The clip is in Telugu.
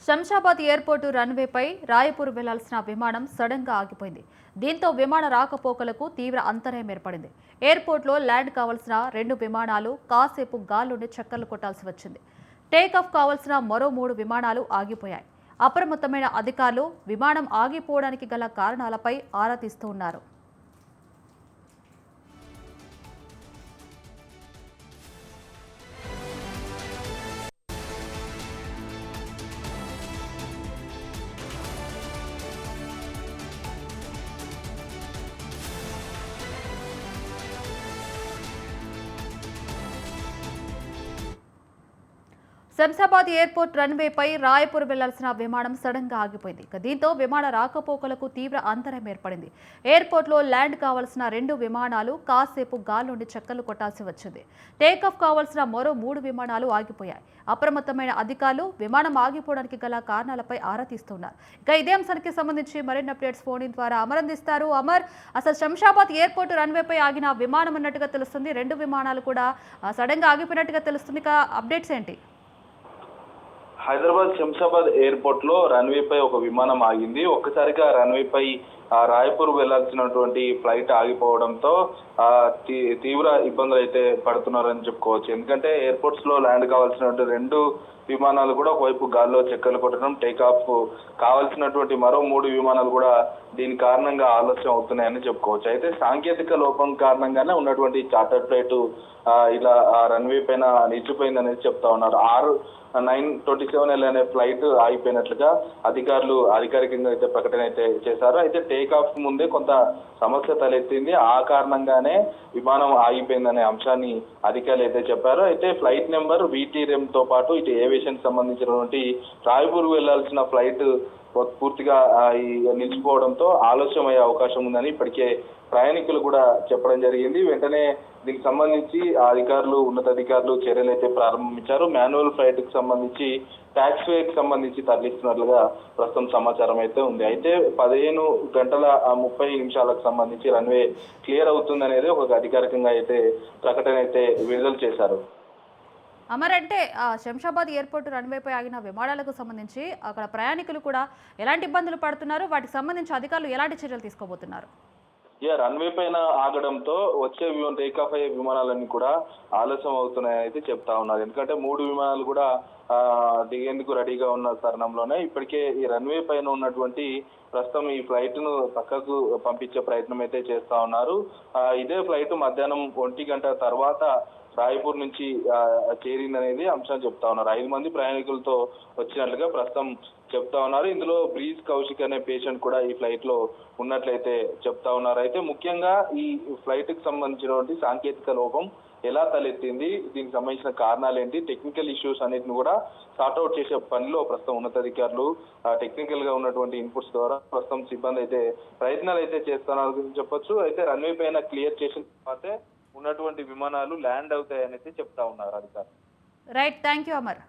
శంషాబాద్ ఎయిర్పోర్టు రన్వేపై రాయపూర్ వెళ్లాల్సిన విమానం సడన్ గా ఆగిపోయింది. దీంతో విమాన రాకపోకలకు తీవ్ర అంతరాయం ఏర్పడింది. ఎయిర్పోర్టులో ల్యాండ్ కావాల్సిన 2 విమానాలు కాసేపు గాల్లోనే చక్కర్లు కొట్టాల్సి వచ్చింది. టేకాఫ్ కావాల్సిన మరో 3 విమానాలు ఆగిపోయాయి. అప్రమత్తమైన అధికారులు విమానం ఆగిపోవడానికి గల కారణాలపై ఆరా తీస్తూ ఉన్నారు. శంషాబాద్ ఎయిర్పోర్ట్ రన్వేపై రాయపూర్ వెళ్లాల్సిన విమానం సడన్ గా ఆగిపోయింది. దీంతో విమాన రాకపోకలకు తీవ్ర అంతరాయం ఏర్పడింది. ఎయిర్పోర్టులో ల్యాండ్ కావాల్సిన 2 విమానాలు కాసేపు గాల్లోండి చక్కర్లు కొట్టాల్సి వచ్చింది. టేకాఫ్ కావాల్సిన మరో 3 విమానాలు ఆగిపోయాయి. అప్రమత్తమైన అధికారులు విమానం ఆగిపోవడానికి గల కారణాలపై ఆరా తీస్తున్నారు. ఇక ఇదే అంశానికి సంబంధించి మరిన్ని అప్డేట్స్ ఫోన్ ద్వారా అమర్ అందిస్తారు. అమర్, అసలు శంషాబాద్ ఎయిర్పోర్ట్ రన్వేపై ఆగిన విమానం అన్నట్టుగా తెలుస్తుంది. 2 విమానాలు కూడా సడన్ గా ఆగిపోయినట్టుగా తెలుస్తుంది. ఇక అప్డేట్స్ ఏంటి? హైదరాబాద్ శంషాబాద్ ఎయిర్పోర్ట్ లో రన్వే పై ఒక విమానం ఆగింది. ఒక్కసారిగా రన్వే పై రాయపూర్ వెళ్లాల్సినటువంటి ఫ్లైట్ ఆగిపోవడంతో తీవ్ర ఇబ్బందులు అయితే పడుతున్నారని చెప్పుకోవచ్చు. ఎందుకంటే ఎయిర్పోర్ట్స్ లో ల్యాండ్ కావాల్సినటువంటి 2 విమానాలు కూడా ఒకవైపు గాల్లో చక్కర్లు కొట్టడం, టేకాఫ్ కావాల్సినటువంటి మరో 3 విమానాలు కూడా దీని కారణంగా ఆలస్యం అవుతున్నాయని చెప్పుకోవచ్చు. అయితే సాంకేతిక లోపం కారణంగానే ఉన్నటువంటి చార్టర్ ఫ్లైట్ ఇలా రన్వే పైన నిలిచిపోయిందనేది చెప్తా ఉన్నారు. 9:27 అనే ఫ్లైట్ ఆగిపోయినట్లుగా అధికారులు అధికారికంగా అయితే ప్రకటన అయితే చేశారు. అయితే టేకాఫ్ ముందే కొంత సమస్య తలెత్తింది. ఆ కారణంగానే విమానం ఆగిపోయిందనే అంశాన్ని అధికారులు అయితే చెప్పారు. అయితే ఫ్లైట్ నెంబర్ VT-REM తో పాటు ఇటు ఏవియేషన్ సంబంధించినటువంటి రాయ్పూర్ వెళ్లాల్సిన ఫ్లైట్ పూర్తిగా నిలిచిపోవడంతో ఆలస్యం అయ్యే అవకాశం ఉందని ఇప్పటికే ప్రయాణికులు కూడా చెప్పడం జరిగింది. వెంటనే దీనికి సంబంధించి అధికారులు ఉన్నతాధికారులు చర్యలు అయితే ప్రారంభించారు. మాన్యువల్ ఫ్లైట్ కి సంబంధించి ట్యాక్స్ వేకి సంబంధించి తరలిస్తున్నట్లుగా ప్రస్తుతం సమాచారం అయితే ఉంది. అయితే 15 గంటల 30 నిమిషాలకు సంబంధించి రన్వే క్లియర్ అవుతుందనేది ఒక అధికారికంగా అయితే ప్రకటన అయితే విడుదల చేశారు. అమర్, అంటే శంషాబాద్ ఎయిర్పోర్ట్ రన్వేపై ఆగిన విమానాలకు సంబంధించి అక్కడ ప్రయాణికులు కూడా ఎలాంటి ఇబ్బందులు పడుతున్నారు? వాటికి సంబంధించి అధికారులు ఎలాంటి చర్యలు తీసుకోబోతున్నారు? రన్వే పైన ఆగడంతో వచ్చే టేకాఫ్ అయ్యే విమానాలన్నీ కూడా ఆలస్యం అవుతున్నాయని అయితే చెప్తా ఉన్నారు. ఎందుకంటే 3 విమానాలు కూడా దిగేందుకు రెడీగా ఉన్న తరుణంలోనే ఇప్పటికే ఈ రన్వే పైన ఉన్నటువంటి ప్రస్తుతం ఈ ఫ్లైట్ ను పక్కకు పంపించే ప్రయత్నం అయితే చేస్తా ఉన్నారు. ఇదే ఫ్లైట్ మధ్యాహ్నం 1 గంట తర్వాత రాయ్పూర్ నుంచి చేరిందనేది అంశం చెప్తా ఉన్నారు. 5 మంది ప్రయాణికులతో వచ్చినట్లుగా ప్రస్తుతం చెప్తా ఉన్నారు. ఇందులో బ్రీజ్ కౌశిక్ అనే పేషెంట్ కూడా ఈ ఫ్లైట్ లో ఉన్నట్లయితే చెప్తా ఉన్నారు. అయితే ముఖ్యంగా ఈ ఫ్లైట్ కి సంబంధించినటువంటి సాంకేతిక లోపం ఎలా తలెత్తింది, దీనికి సంబంధించిన కారణాలు ఏంటి, టెక్నికల్ ఇష్యూస్ అన్నిటిని కూడా సార్ట్అవుట్ చేసే పనిలో ప్రస్తుతం ఉన్నతాధికారులు టెక్నికల్ గా ఉన్నటువంటి ఇన్పుట్స్ ద్వారా ప్రస్తుతం సిబ్బంది అయితే ప్రయత్నాలు అయితే చేస్తున్నారు చెప్పొచ్చు. అయితే రన్వే పైన క్లియర్ చేసిన తర్వాతే ఉన్నటువంటి విమానాలు ల్యాండ్ అవుతాయని అయితే చెప్తా ఉన్నారు అధికారులు. Right, thank you Amar.